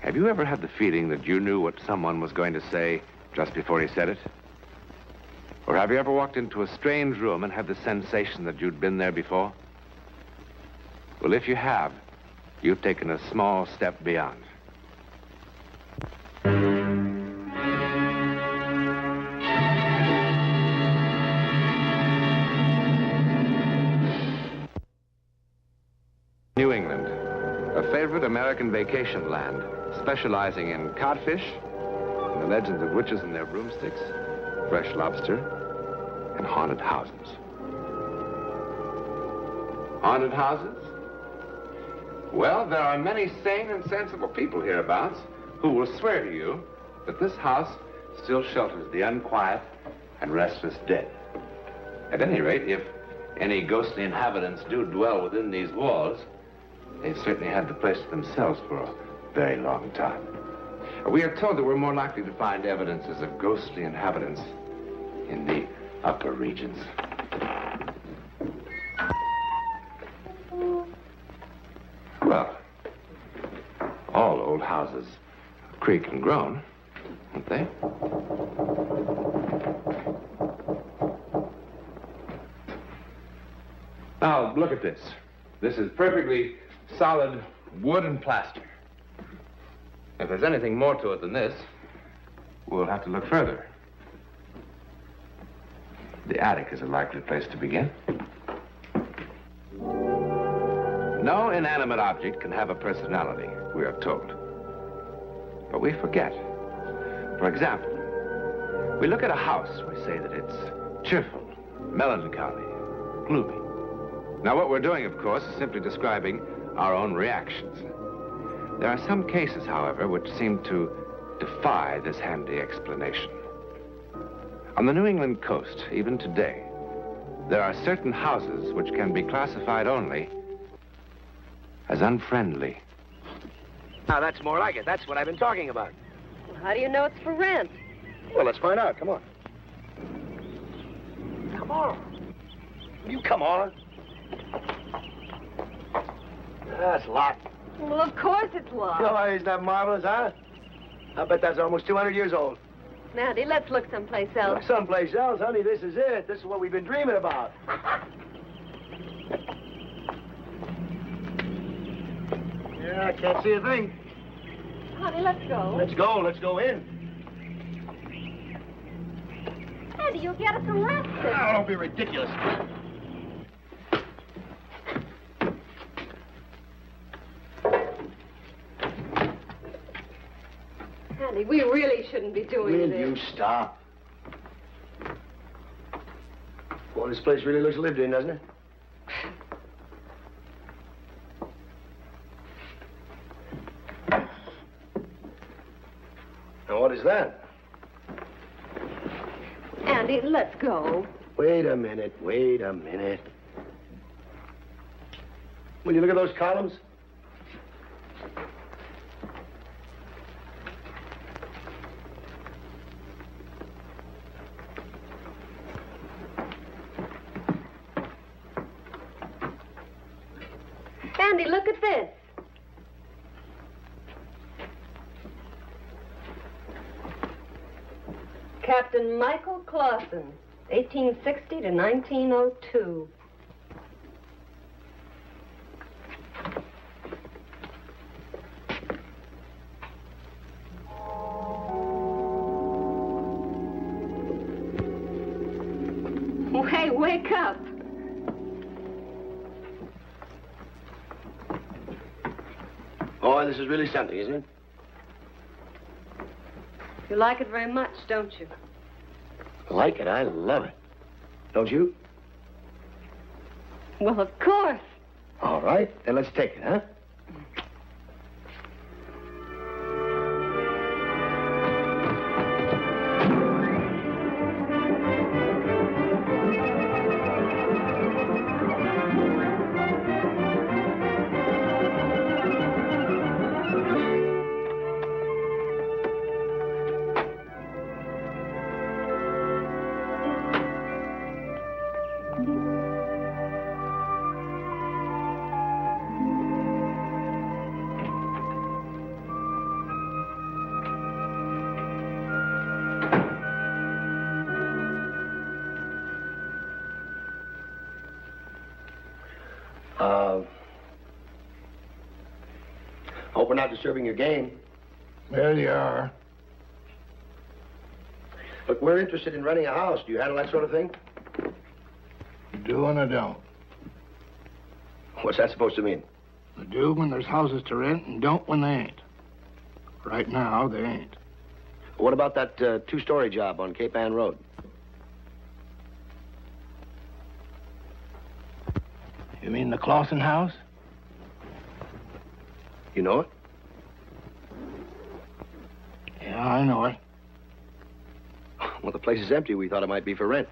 Have you ever had the feeling that you knew what someone was going to say just before he said it? Or have you ever walked into a strange room and had the sensation that you'd been there before? Well, if you have, you've taken a small step beyond. New England, a favorite American vacation land, specializing in codfish, and the legends of witches and their broomsticks, fresh lobster, and haunted houses. Haunted houses? Well, there are many sane and sensible people hereabouts who will swear to you that this house still shelters the unquiet and restless dead. At any rate, if any ghostly inhabitants do dwell within these walls, they've certainly had the place to themselves for a very long time. We are told that we're more likely to find evidences of ghostly inhabitants in the upper regions. Well, all old houses creak and groan, aren't they? Now, look at this. This is perfectly solid wood and plaster. If there's anything more to it than this, we'll have to look further. The attic is a likely place to begin. No inanimate object can have a personality, we are told. But we forget. For example, we look at a house, we say that it's cheerful, melancholy, gloomy. Now, what we're doing, of course, is simply describing our own reactions. There are some cases, however, which seem to defy this handy explanation. On the New England coast, even today, there are certain houses which can be classified only as unfriendly. Now, that's more like it. That's what I've been talking about. Well, how do you know it's for rent? Well, let's find out. Come on. Come on. Will you come on? That's locked. Well, of course it's locked. Oh, isn't that marvelous, huh? I bet that's almost 200 years old. Nandy, let's look someplace else. Look someplace else, honey. This is it. This is what we've been dreaming about. Yeah, I can't see a thing. Honey, let's go. Let's go. Let's go in. Nandy, you'll get us arrested. Oh, don't be ridiculous. Nandy, we really shouldn't be doing Will this. you stop? Well, this place really looks lived in, doesn't it? Now, what is that? Andy, let's go. Wait a minute. Wait a minute. Will you look at those columns? Andy, look at this. Captain Michael Clausen, 1860 to 1902. Hey, wake up. Oh, this is really something, isn't it? You like it very much, don't you? Like it? I love it. Don't you? Well, of course. All right, then let's take it, huh? Hope we're not disturbing your game. There you are. Look, we're interested in renting a house. Do you handle that sort of thing? Do and I don't. What's that supposed to mean? I do when there's houses to rent and don't when they ain't. Right now, they ain't. What about that two-story job on Cape Ann Road? You mean the Clausen house? You know it? Yeah, I know it. Well, the place is empty. We thought it might be for rent.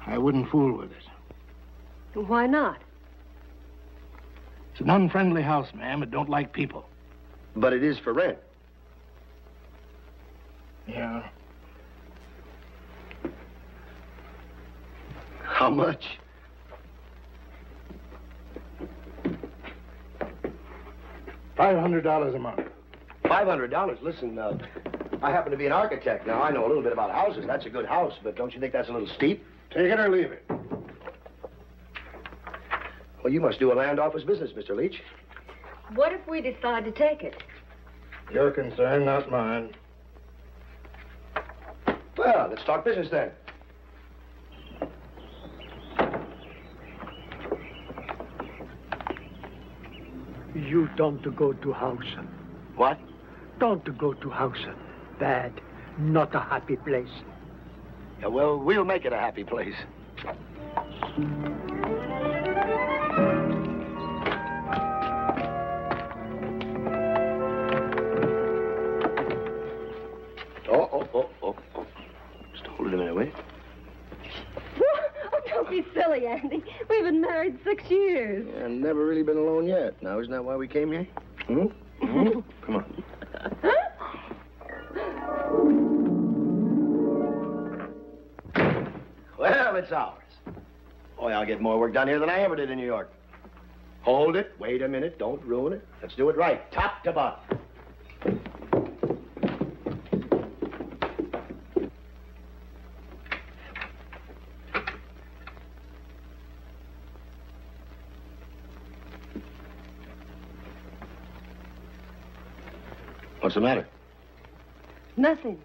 I wouldn't fool with it. Why not? It's an unfriendly house, ma'am. It don't like people. But it is for rent. Yeah. How much? $500 a month. $500? Listen, I happen to be an architect. Now, I know a little bit about houses. That's a good house, but don't you think that's a little steep? Take it or leave it. Well, you must do a land office business, Mr. Leach. What if we decide to take it? Your concern, not mine. Well, let's talk business then. You don't go to house. What? Don't go to house. Bad. Not a happy place. Yeah, well, we'll make it a happy place. Oh. Just hold it a minute, will you? Oh, don't be silly, Andy. We've been married 6 years. Yeah, never really been alone yet. Now, isn't that why we came here? Hmm? Come on. Well, it's ours. Boy, I'll get more work done here than I ever did in New York. Hold it. Wait a minute. Don't ruin it. Let's do it right. Top to bottom. What's the matter? Nothing.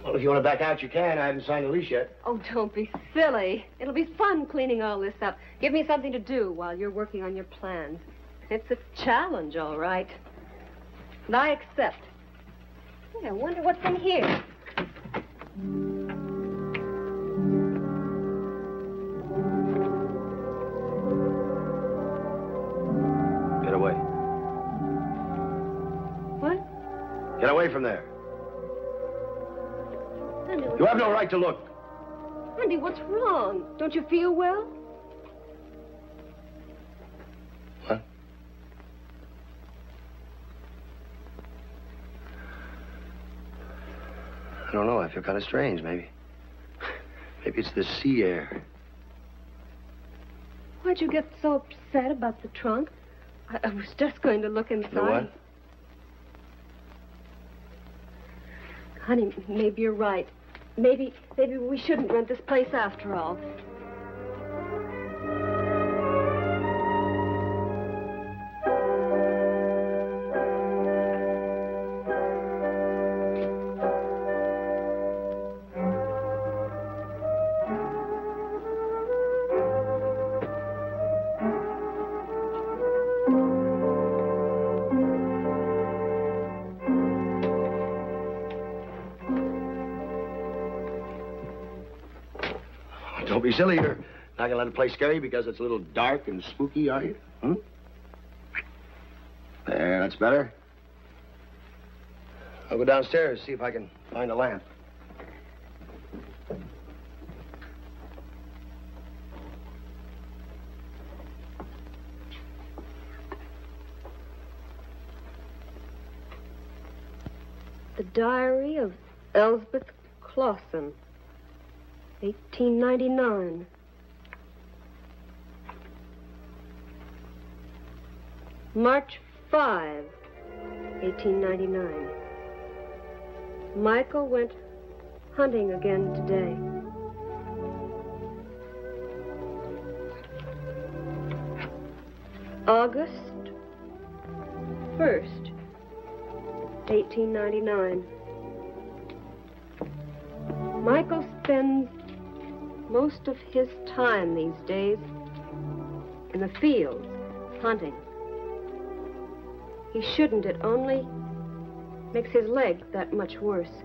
Well, if you want to back out, you can. I haven't signed the lease yet. Oh, don't be silly. It'll be fun cleaning all this up. Give me something to do while you're working on your plans. It's a challenge, all right. And I accept. Hey, I wonder what's in here. Get away. What? Get away from there. Andy, You have no right to look. Andy, what's wrong? Don't you feel well? What? I don't know. I feel kind of strange, maybe. Maybe it's the sea air. Why'd you get so upset about the trunk? I was just going to look inside. The what? Honey, maybe you're right. Maybe we shouldn't rent this place after all. Don't be silly. You're not going to let the place scare you because it's a little dark and spooky, are you? Hmm? There, that's better. I'll go downstairs, see if I can find a lamp. The Diary of Elsbeth Clausen, 1899. March 5, 1899. Michael went hunting again today. August 1st, 1899. Michael spends most of his time these days in the fields, hunting. He shouldn't. It only makes his leg that much worse.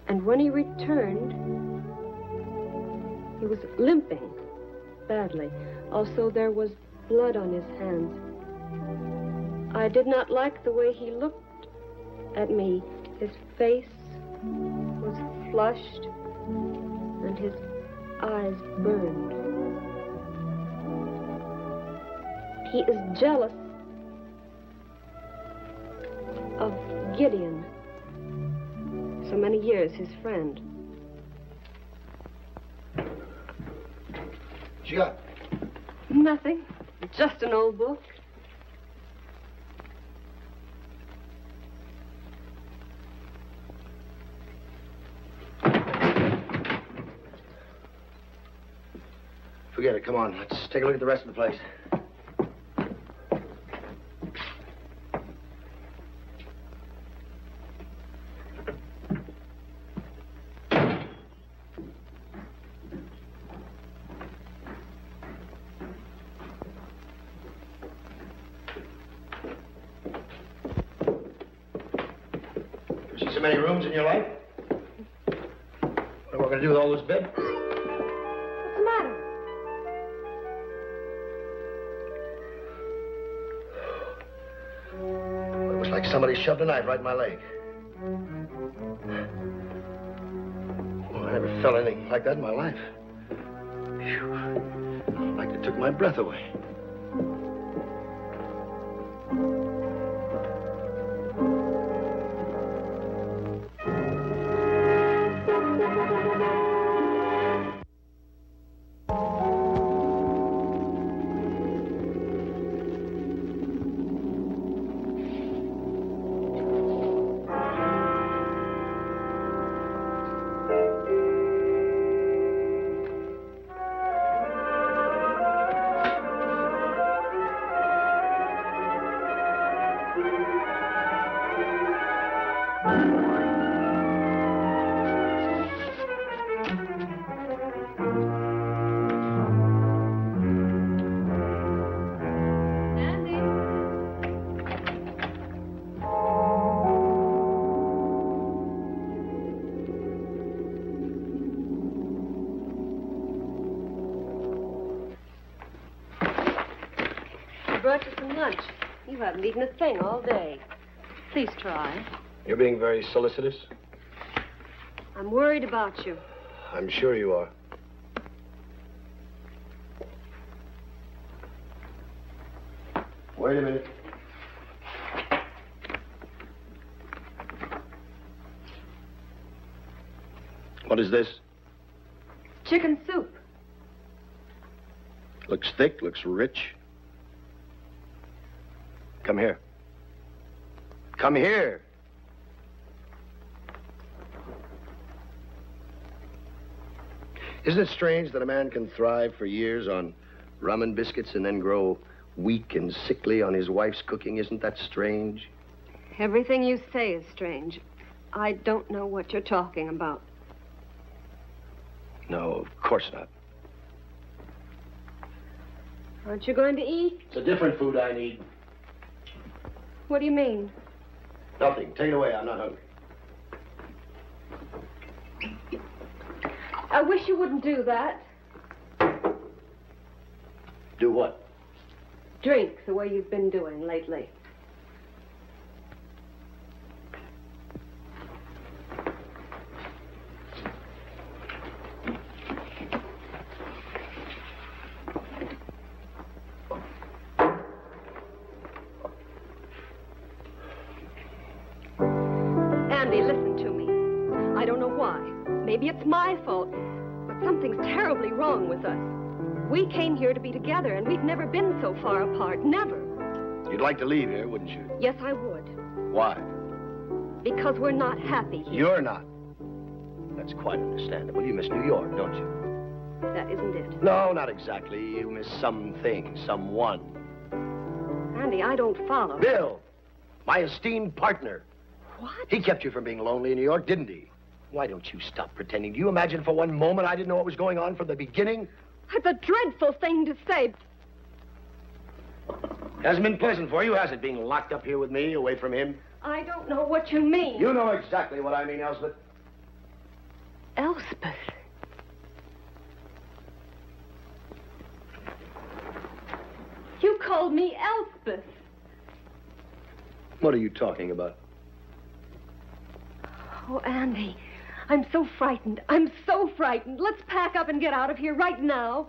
And when he returned, he was limping badly. Also, there was blood on his hands. I did not like the way he looked at me. His face was flushed, and his eyes burned. He is jealous of Gideon, so many years his friend. What you got? Nothing, just an old book. Forget it. Come on. Let's take a look at the rest of the place. Ever see so many rooms in your life? What are we going to do with all those beds? What's the matter? It was like somebody shoved a knife right in my leg. Oh, I never felt anything like that in my life. Phew. Like it took my breath away. Brought you some lunch. You haven't eaten a thing all day. Please try. You're being very solicitous. I'm worried about you. I'm sure you are. Wait a minute. What is this? Chicken soup. Looks thick, looks rich. Come here. Come here. Isn't it strange that a man can thrive for years on rum and biscuits and then grow weak and sickly on his wife's cooking? Isn't that strange? Everything you say is strange. I don't know what you're talking about. No, of course not. Aren't you going to eat? It's a different food I need. What do you mean? Nothing. Take it away. I'm not hungry. I wish you wouldn't do that. Do what? Drink the way you've been doing lately. Andy, listen to me. I don't know why. Maybe it's my fault, but something's terribly wrong with us. We came here to be together, and we've never been so far apart. Never. You'd like to leave here, wouldn't you? Yes, I would. Why? Because we're not happy here. You're not. That's quite understandable. You miss New York, don't you? That isn't it. No, not exactly. You miss something, someone. Andy, I don't follow. Bill, my esteemed partner. What? He kept you from being lonely in New York, didn't he? Why don't you stop pretending? Do you imagine for one moment I didn't know what was going on from the beginning? That's a dreadful thing to say. Hasn't been pleasant for you, has it, being locked up here with me, away from him? I don't know what you mean. You know exactly what I mean, Elspeth. Elspeth. You called me Elspeth. What are you talking about? Oh, Andy, I'm so frightened. I'm so frightened. Let's pack up and get out of here right now.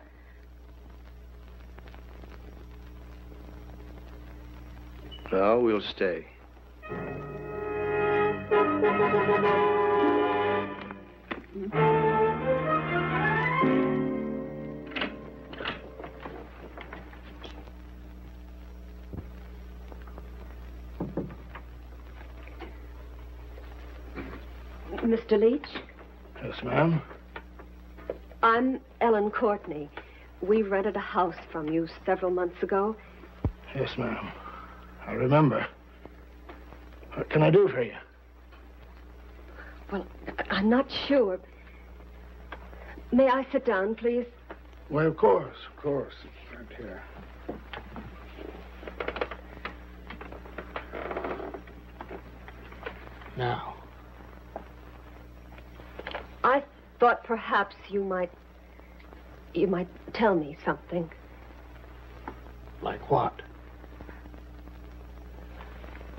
No, we'll stay. Mr. Leach, Yes, ma'am. I'm Ellen Courtney. We rented a house from you several months ago. Yes, ma'am. I remember. What can I do for you? Well, I'm not sure. May I sit down, please? Well, of course, of course. Right here. Now, I thought perhaps you might tell me something. like what?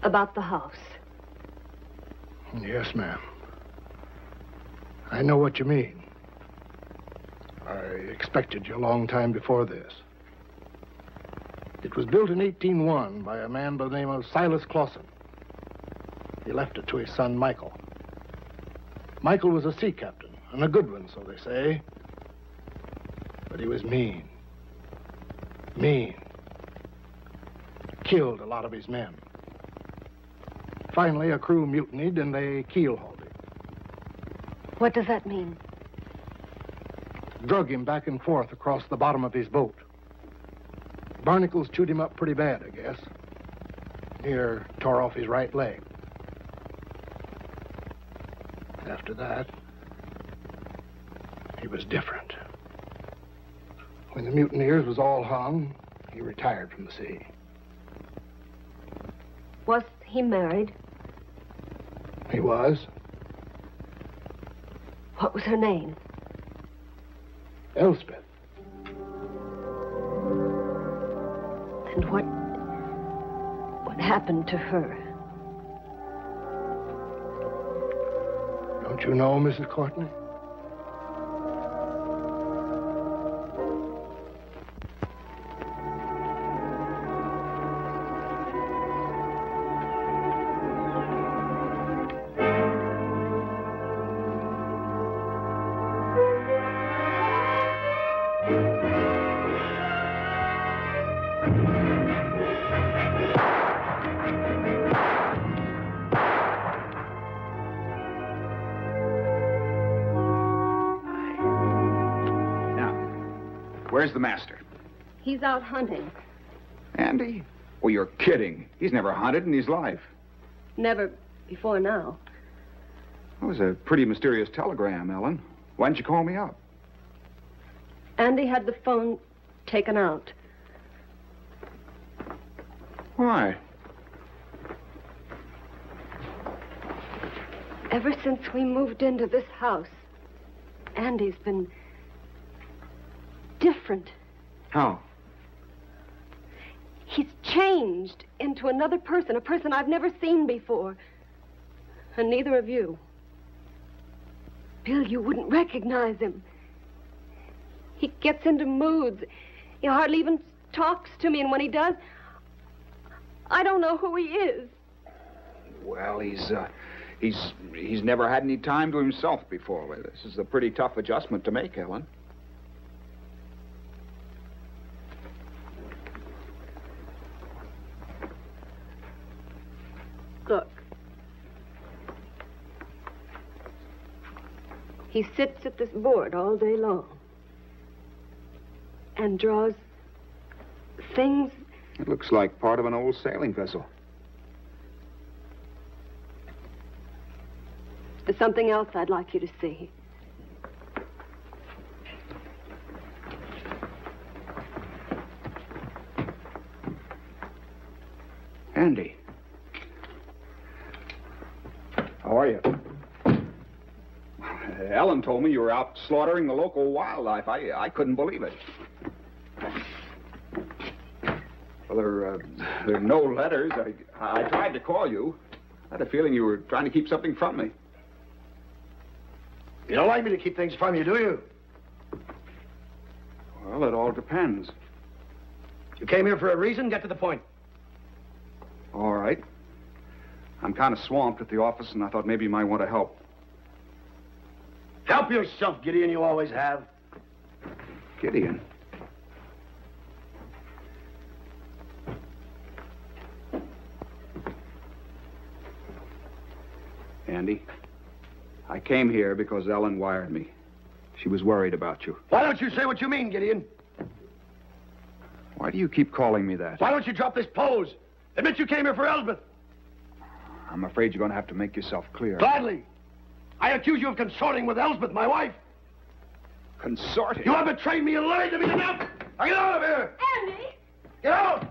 About the house. Yes, ma'am. I know what you mean. I expected you a long time before this. It was built in 1801 by a man by the name of Silas Clausen. He left it to his son, Michael. Michael was a sea captain, and a good one, so they say. But he was mean. Mean. Killed a lot of his men. Finally, a crew mutinied, and they keel-hauled him. What does that mean? Drug him back and forth across the bottom of his boat. Barnacles chewed him up pretty bad, I guess. Near tore off his right leg. After that, he was different. When the mutineers was all hung, he retired from the sea. Was he married? He was. What was her name? Elspeth. And what happened to her? Don't you know, Mrs. Courtney? Where's the master? He's out hunting. Andy? Oh, you're kidding. He's never hunted in his life. Never before now. That was a pretty mysterious telegram, Ellen. Why didn't you call me up? Andy had the phone taken out. Why? Ever since we moved into this house, Andy's been different. How? He's changed into another person, a person I've never seen before. And neither of you. Bill, you wouldn't recognize him. He gets into moods. He hardly even talks to me, and when he does, I don't know who he is. Well, he's never had any time to himself before. Well, this is a pretty tough adjustment to make, Ellen. Look. He sits at this board all day long. and draws things. It looks like part of an old sailing vessel. There's something else I'd like you to see. Andy. How are you? Ellen told me you were out slaughtering the local wildlife. I couldn't believe it. Well, there are no letters. I tried to call you. I had a feeling you were trying to keep something from me. You don't like me to keep things from you, do you? Well, it all depends. You came here for a reason. Get to the point. All right. I'm kind of swamped at the office, and I thought maybe you might want to help. Help yourself, Gideon. You always have. Gideon? Andy, I came here because Ellen wired me. She was worried about you. Why don't you say what you mean, Gideon? Why do you keep calling me that? Why don't you drop this pose? Admit you came here for Elsbeth. I'm afraid you're going to have to make yourself clear. Gladly. I accuse you of consorting with Elsbeth, my wife. Consorting? You have betrayed me and lied to me enough. Now get out of here. Andy! Get out.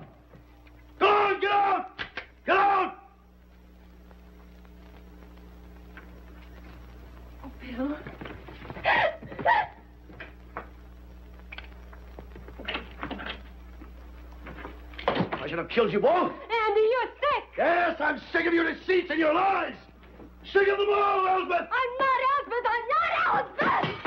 Go on, get out. Get out. Oh, Bill. I should have killed you both. Andy, you're sick. Yes, I'm sick of your deceits and your lies. Sick of them all, Elsbeth. I'm not Elspeth. I'm not Elspeth.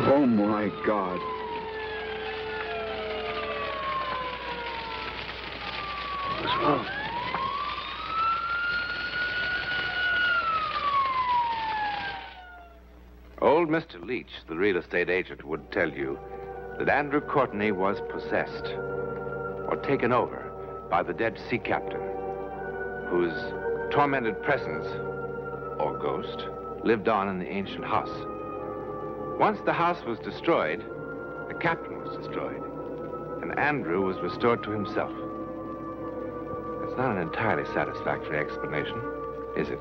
Oh, my God. What's wrong? Old Mr. Leach, the real estate agent, would tell you that Andrew Courtney was possessed or taken over by the dead sea captain, whose tormented presence, or ghost, lived on in the ancient house. Once the house was destroyed, the captain was destroyed, and Andrew was restored to himself. It's not an entirely satisfactory explanation, is it?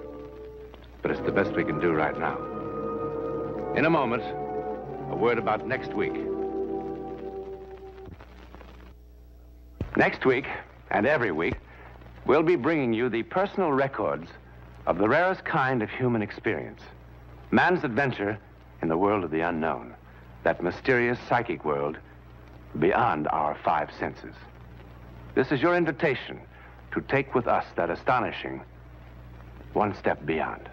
But it's the best we can do right now. In a moment, a word about next week. Next week, and every week, we'll be bringing you the personal records of the rarest kind of human experience. Man's adventure in the world of the unknown. That mysterious psychic world beyond our five senses. This is your invitation to take with us that astonishing one step beyond.